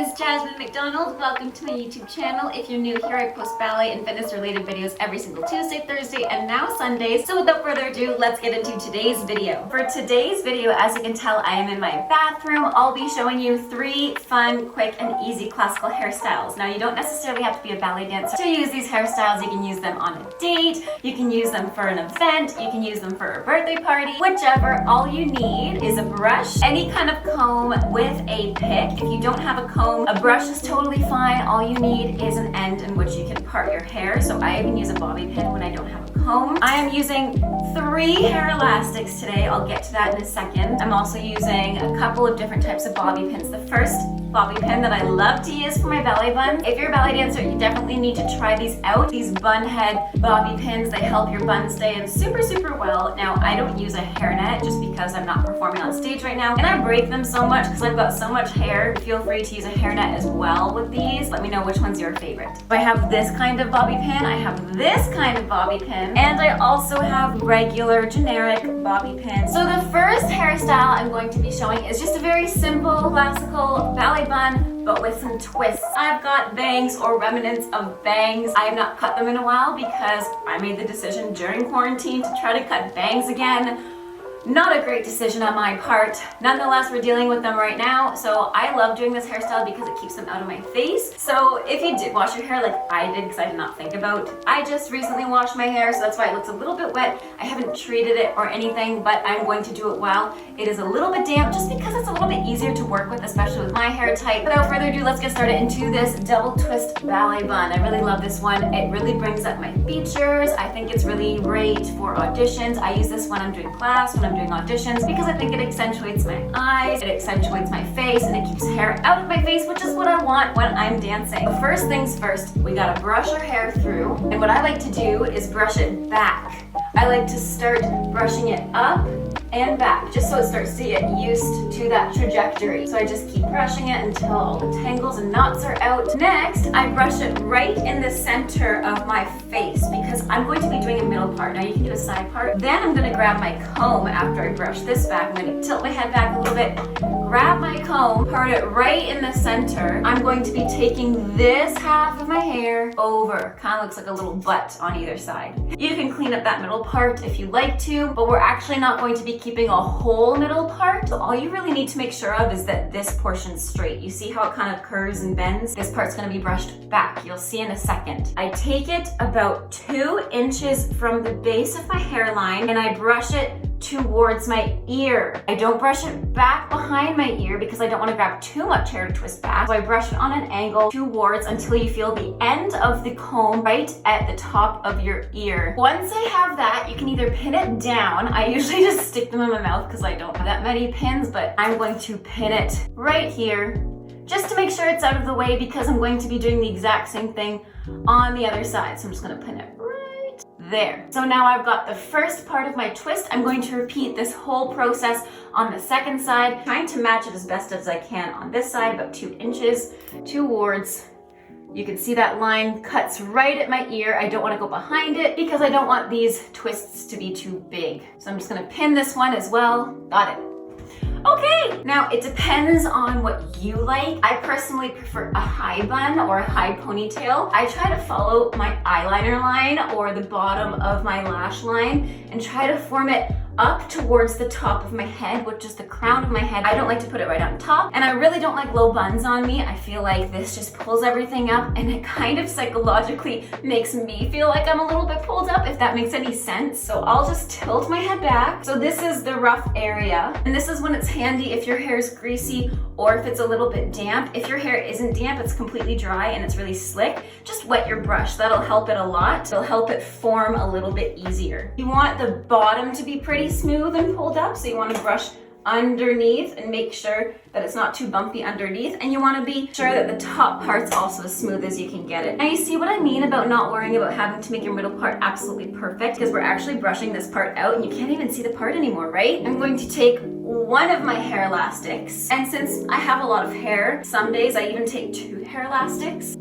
is Jasmine McDonald. Welcome to my YouTube channel. If you're new here, I post ballet and fitness related videos every single Tuesday, Thursday, and now Sundays. So without further ado, let's get into today's video. For today's video, as you can tell, I am in my bathroom. I'll be showing you 3 fun, quick, and easy classical hairstyles. Now, you don't necessarily have to be a ballet dancer to use these hairstyles. You can use them on a date, you can use them for an event, you can use them for a birthday party, whichever. All you need is a brush, any kind of comb with a pick. If you don't have a comb, a brush is totally fine. All you need is an end in which you can part your hair. So I even use a bobby pin when I don't have a comb. I am using 3 hair elastics today. I'll get to that in a second. I'm also using a couple of different types of bobby pins. The first bobby pin that I love to use for my ballet buns. If you're a ballet dancer, you definitely need to try these out. These bun head bobby pins, they help your bun stay in super well. Now, I don't use a hairnet just because I'm not performing on stage right now, and I break them so much because I've got so much hair. Feel free to use a hairnet as well with these. Let me know which one's your favorite. I have this kind of bobby pin, I have this kind of bobby pin, and I also have regular generic bobby pins. So the first hairstyle I'm going to be showing is just a very simple classical ballet bun, but with some twists. I've got bangs or remnants of bangs. I have not cut them in a while because I made the decision during quarantine to try to cut bangs again. Not a great decision on my part. Nonetheless, we're dealing with them right now. So I love doing this hairstyle because it keeps them out of my face. So if you did wash your hair like I did, because I did not think about, I just recently washed my hair, so that's why it looks a little bit wet. I haven't treated it or anything, but I'm going to do it while it is a little bit damp, just because it's a little bit easier to work with, especially with my hair type. Without further ado, let's get started into this double twist ballet bun. I really love this one. It really brings up my features. I think it's really great for auditions. I use this when I'm doing class, when I'm doing auditions, because I think it accentuates my eyes, it accentuates my face, and it keeps hair out of my face, which is what I want when I'm dancing. But first things first, we gotta brush our hair through, and what I like to do is brush it back. I like to start brushing it up and back, just so it starts to get used to that trajectory. So I just keep brushing it until all the tangles and knots are out. Next, I brush it right in the center of my face because I'm going to be doing a middle part. Now you can do a side part. Then I'm gonna grab my comb after I brush this back. I'm gonna tilt my head back a little bit, grab my comb, part it right in the center. I'm going to be taking this half of my hair over. Kind of looks like a little butt on either side. You can clean up that middle part if you like to, but we're actually not going to be keeping a whole middle part. So all you really need to make sure of is that this portion's straight. You see how it kind of curves and bends? This part's gonna be brushed back. You'll see in a second. I take it about 2 inches from the base of my hairline and I brush it towards my ear. I don't brush it back behind my ear because I don't want to grab too much hair to twist back. So I brush it on an angle towards until you feel the end of the comb right at the top of your ear. Once I have that, you can either pin it down. I usually just stick them in my mouth because I don't have that many pins, but I'm going to pin it right here just to make sure it's out of the way because I'm going to be doing the exact same thing on the other side. So I'm just going to pin it right there. So now I've got the first part of my twist. I'm going to repeat this whole process on the second side, trying to match it as best as I can on this side, about 2 inches towards. You can see that line cuts right at my ear. I don't want to go behind it because I don't want these twists to be too big. So I'm just going to pin this one as well. Got it. Okay, now it depends on what you like. I personally prefer a high bun or a high ponytail. I try to follow my eyeliner line or the bottom of my lash line and try to form it up towards the top of my head, which is the crown of my head. I don't like to put it right on top, and I really don't like low buns on me. I feel like this just pulls everything up, and it kind of psychologically makes me feel like I'm a little bit pulled up, if that makes any sense. So I'll just tilt my head back. So this is the rough area, and this is when it's handy if your hair is greasy or if it's a little bit damp. If your hair isn't damp, it's completely dry and it's really slick, just wet your brush. That'll help it a lot. It'll help it form a little bit easier. You want the bottom to be pretty smooth and pulled up, so you want to brush underneath and make sure that it's not too bumpy underneath, and you want to be sure that the top part's also as smooth as you can get it. Now you see what I mean about not worrying about having to make your middle part absolutely perfect, because we're actually brushing this part out and you can't even see the part anymore, right? I'm going to take one of my hair elastics, and since I have a lot of hair, some days I even take 2 hair elastics.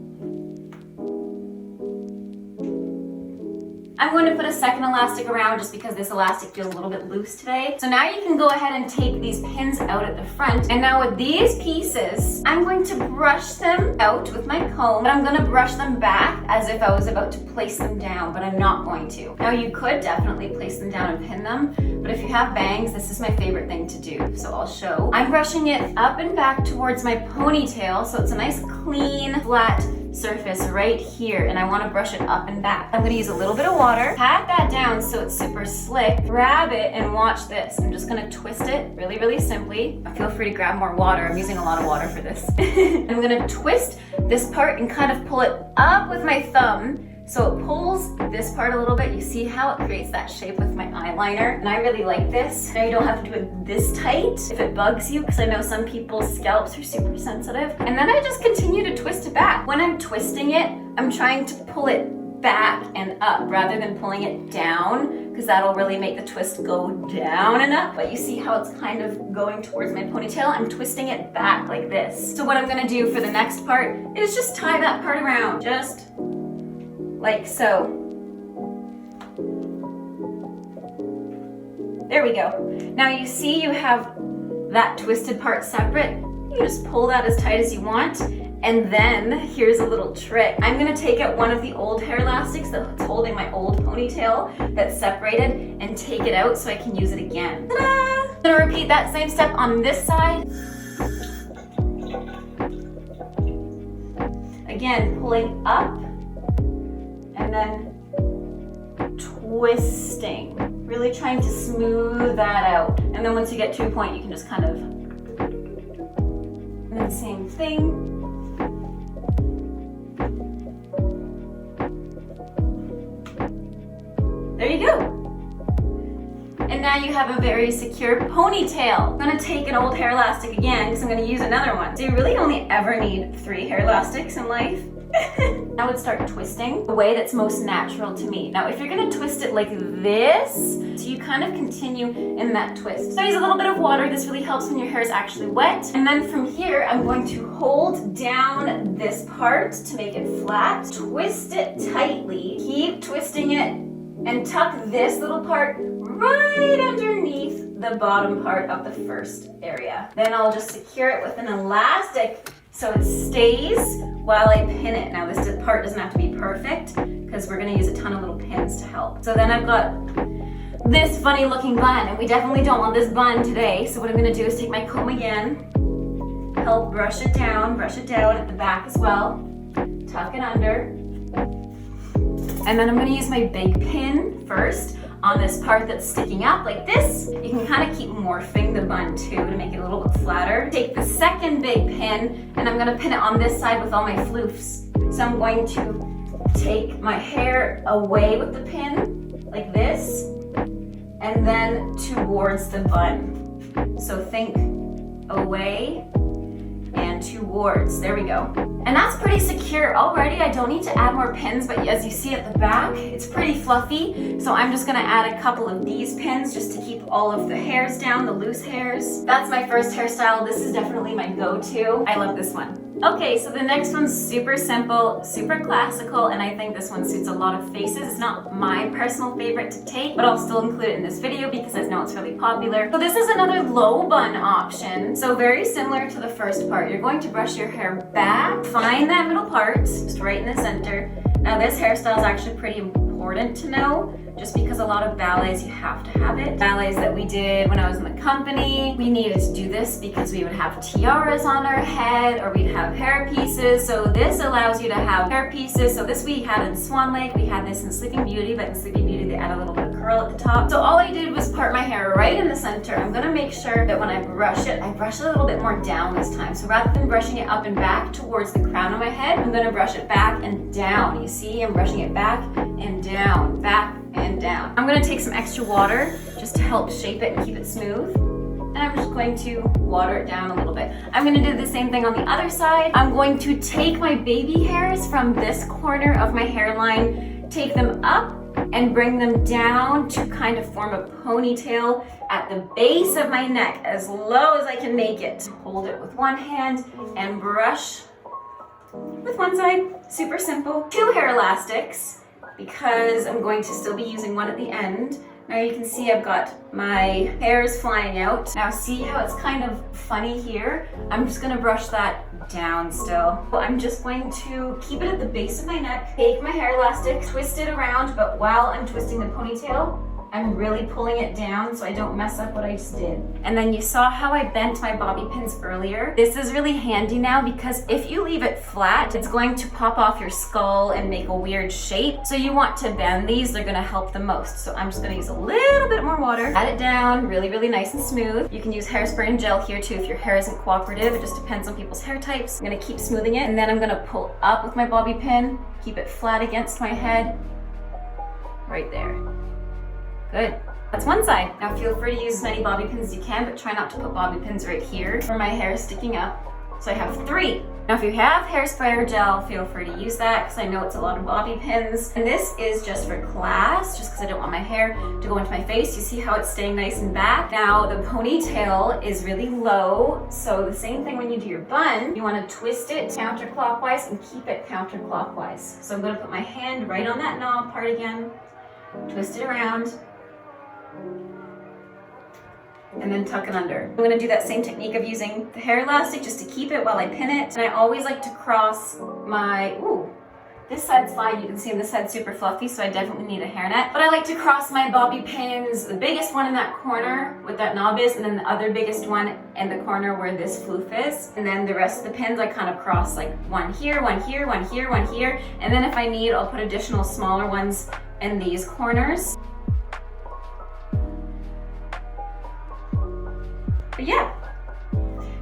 I'm going to put a second elastic around just because this elastic feels a little bit loose today. So now you can go ahead and take these pins out at the front. And now with these pieces, I'm going to brush them out with my comb, but I'm going to brush them back as if I was about to place them down, but I'm not going to. Now you could definitely place them down and pin them, but if you have bangs, this is my favorite thing to do. So I'll show. I'm brushing it up and back towards my ponytail, so it's a nice clean, flat surface right here, and I want to brush it up and back. I'm going to use a little bit of water, pat that down so it's super slick, grab it and watch this. I'm just going to twist it really, really simply. Feel free to grab more water. I'm using a lot of water for this. I'm going to twist this part and kind of pull it up with my thumb so it pulls this part a little bit. You see how it creates that shape with my eyeliner, and I really like this. Now you don't have to do it this tight if it bugs you, because I know some people's scalps are super sensitive. And then I just continue to twist it back. When I'm twisting it, I'm trying to pull it back and up rather than pulling it down, because that'll really make the twist go down and up. But you see how it's kind of going towards my ponytail? I'm twisting it back like this. So what I'm gonna do for the next part is just tie that part around, just like so. There we go. Now you see you have that twisted part separate. You just pull that as tight as you want. And then here's a little trick. I'm gonna take out one of the old hair elastics that's holding my old ponytail that's separated and take it out so I can use it again. Ta-da! I'm gonna repeat that same step on this side. Again, pulling up and then twisting. Really trying to smooth that out. And then once you get to a point, you can just kind of, and then same thing. There you go. And now you have a very secure ponytail. I'm gonna take an old hair elastic again because I'm gonna use another one. So you really only ever need 3 hair elastics in life. I would start twisting the way that's most natural to me. Now, if you're gonna twist it like this, so you kind of continue in that twist. So I use a little bit of water. This really helps when your hair is actually wet. And then from here, I'm going to hold down this part to make it flat. Twist it tightly. Keep twisting it and tuck this little part right underneath the bottom part of the first area. Then I'll just secure it with an elastic so it stays while I pin it. Now this part doesn't have to be perfect because we're gonna use a ton of little pins to help. So then I've got this funny looking bun, and we definitely don't want this bun today. So what I'm gonna do is take my comb again, help brush it down at the back as well, tuck it under. And then I'm gonna use my big pin first on this part that's sticking up like this. You can kind of keep morphing the bun too to make it a little bit flatter. Take the second big pin and I'm gonna pin it on this side with all my floofs. So I'm going to take my hair away with the pin like this and then towards the bun. So think away and towards, there we go. And that's pretty secure already. I don't need to add more pins, but as you see at the back, it's pretty fluffy. So I'm just gonna add a couple of these pins just to keep all of the hairs down, the loose hairs. That's my first hairstyle. This is definitely my go-to. I love this one. Okay, so the next one's super simple, super classical, and I think this one suits a lot of faces. It's not my personal favorite to take, but I'll still include it in this video because I know it's really popular. So this is another low bun option. So very similar to the first part. You're going to brush your hair back, find that middle part, just right in the center. Now this hairstyle is actually pretty important to know, just because a lot of ballets, you have to have it. Ballets that we did when I was in the company, we needed to do this because we would have tiaras on our head or we'd have hair pieces. So this allows you to have hair pieces. So this we had in Swan Lake, we had this in Sleeping Beauty, but in Sleeping Beauty they add a little bit of curl at the top. So all I did was part my hair right in the center. I'm gonna make sure that when I brush it a little bit more down this time. So rather than brushing it up and back towards the crown of my head, I'm gonna brush it back and down. You see, I'm brushing it back and down, back and down. I'm gonna take some extra water just to help shape it and keep it smooth. And I'm just going to water it down a little bit. I'm gonna do the same thing on the other side. I'm going to take my baby hairs from this corner of my hairline, take them up and bring them down to kind of form a ponytail at the base of my neck, as low as I can make it. Hold it with one hand and brush with one side. Super simple. 2 hair elastics. because I'm going to still be using one at the end. Now you can see I've got my hairs flying out. Now see how it's kind of funny here? I'm just gonna brush that down still. I'm just going to keep it at the base of my neck, take my hair elastic, twist it around, but while I'm twisting the ponytail, I'm really pulling it down so I don't mess up what I just did. And then you saw how I bent my bobby pins earlier. This is really handy now because if you leave it flat, it's going to pop off your skull and make a weird shape. So you want to bend these, they're gonna help the most. So I'm just gonna use a little bit more water, pat it down, really, really nice and smooth. You can use hairspray and gel here too if your hair isn't cooperative. It just depends on people's hair types. I'm gonna keep smoothing it and then I'm gonna pull up with my bobby pin, keep it flat against my head, right there. Good. That's one side. Now feel free to use as many bobby pins as you can, but try not to put bobby pins right here where my hair is sticking up. So I have 3. Now if you have hairspray or gel, feel free to use that because I know it's a lot of bobby pins. And this is just for class, just because I don't want my hair to go into my face. You see how it's staying nice and back? Now the ponytail is really low, so the same thing when you do your bun, you want to twist it counterclockwise and keep it counterclockwise. So I'm going to put my hand right on that knob part again, twist it around, and then tuck it under. I'm gonna do that same technique of using the hair elastic just to keep it while I pin it. And I always like to cross my, this side's fine. You can see this side's super fluffy, so I definitely need a hairnet. But I like to cross my bobby pins, the biggest one in that corner where that knob is, and then the other biggest one in the corner where this floof is. And then the rest of the pins I kind of cross like one here, one here, one here, one here. And then if I need, I'll put additional smaller ones in these corners. But yeah,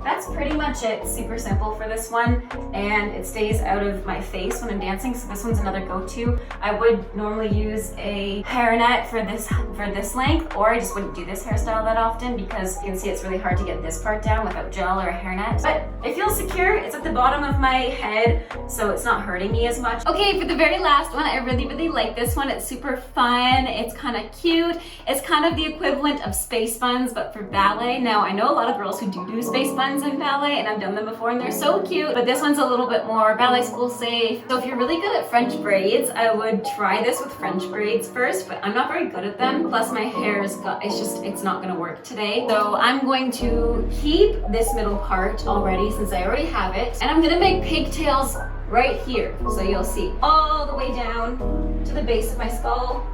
that's pretty much it. Super simple for this one, and it stays out of my face when I'm dancing, so this one's another go-to. I would normally use a hairnet for this length, or I just wouldn't do this hairstyle that often because you can see it's really hard to get this part down without gel or a hairnet. But it feels secure. It's at the bottom of my head, so it's not hurting me as much. Okay, for the very last one, I really, really like this one. It's super fun. It's kind of cute. It's kind of the equivalent of space buns, but for ballet. Now, I know a lot of girls who do space buns in ballet, and I've done them before, and they're so cute, but this one's a little bit more ballet school safe. So if you're really good at French braids, I would try this with French braids first, but I'm not very good at them. Plus my hair's it's not gonna work today. So I'm going to keep this middle part already since I already have it, and I'm gonna make pigtails right here. So you'll see all the way down to the base of my skull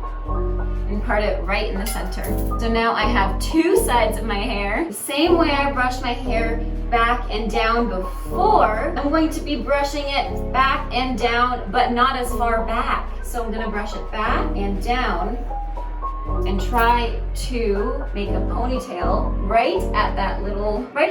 and part it right in the center. So now I have 2 sides of my hair. The same way I brushed my hair back and down before, I'm going to be brushing it back and down, but not as far back. So I'm gonna brush it back and down and try to make a ponytail right at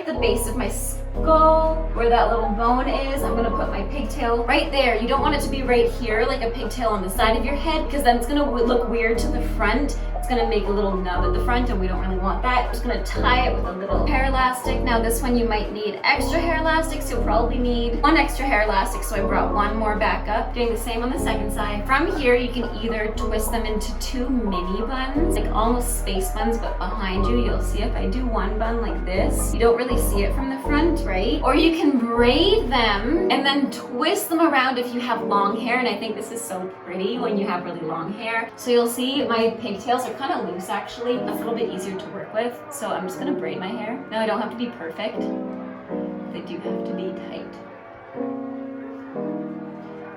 the base of my skull, where that little bone is. I'm gonna put my pigtail right there. You don't want it to be right here, like a pigtail on the side of your head, because then it's gonna look weird to the front. It's gonna make a little nub at the front, and we don't really want that. I'm just gonna tie it with a little hair elastic. Now this one you might need extra hair elastics. You'll probably need 1 extra hair elastic, so I brought 1 more back up. Doing the same on the second side. From here, you can either twist them into 2 mini buns, like almost space buns, but behind you, you'll see if I do 1 bun like this, you don't really see it from the front, right? Or you can braid them and then twist them around if you have long hair, and I think this is so pretty when you have really long hair. So you'll see my pigtails are kind of loose actually, a little bit easier to work with. So I'm just gonna braid my hair. Now I don't have to be perfect. They do have to be tight.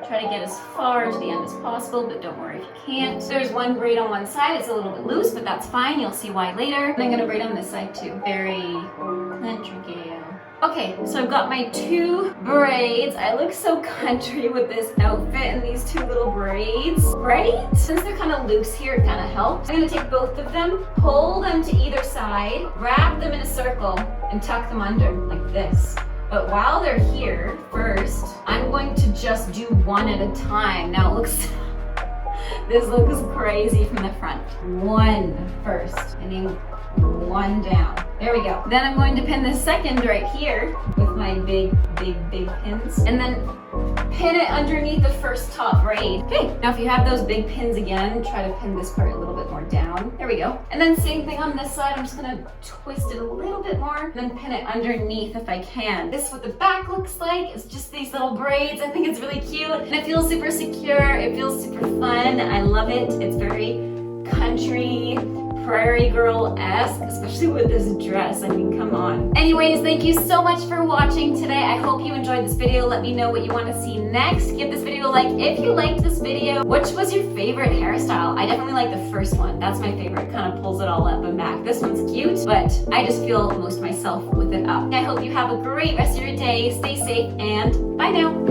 Try to get as far to the end as possible, but don't worry if you can't. There's 1 braid on one side. It's a little bit loose, but that's fine. You'll see why later. And I'm gonna braid on this side too. Very intricate. Okay, so I've got my 2 braids. I look so country with this outfit and these 2 little braids, right? Since they're kind of loose here, it kind of helps. I'm gonna take both of them, pull them to either side, wrap them in a circle, and tuck them under like this. But while they're here, first, I'm going to just do 1 at a time. Now it looks, this looks crazy from the front. 1 first, and then 1 down. There we go. Then I'm going to pin the second right here with my big pins. And then pin it underneath the first top braid. Okay, now if you have those big pins again, try to pin this part a little bit more down. There we go. And then same thing on this side. I'm just gonna twist it a little bit more, then pin it underneath if I can. This is what the back looks like. It's just these little braids. I think it's really cute and it feels super secure. It feels super fun. I love it. It's very country, prairie girl-esque, especially with this dress. I mean, come on. Anyways, thank you so much for watching today. I hope you enjoyed this video. Let me know what you want to see next. Give this video a like if you liked this video. Which was your favorite hairstyle? I definitely like the first one. That's my favorite. Kind of pulls it all up and back. This one's cute, but I just feel most myself with it up. I hope you have a great rest of your day. Stay safe and bye now.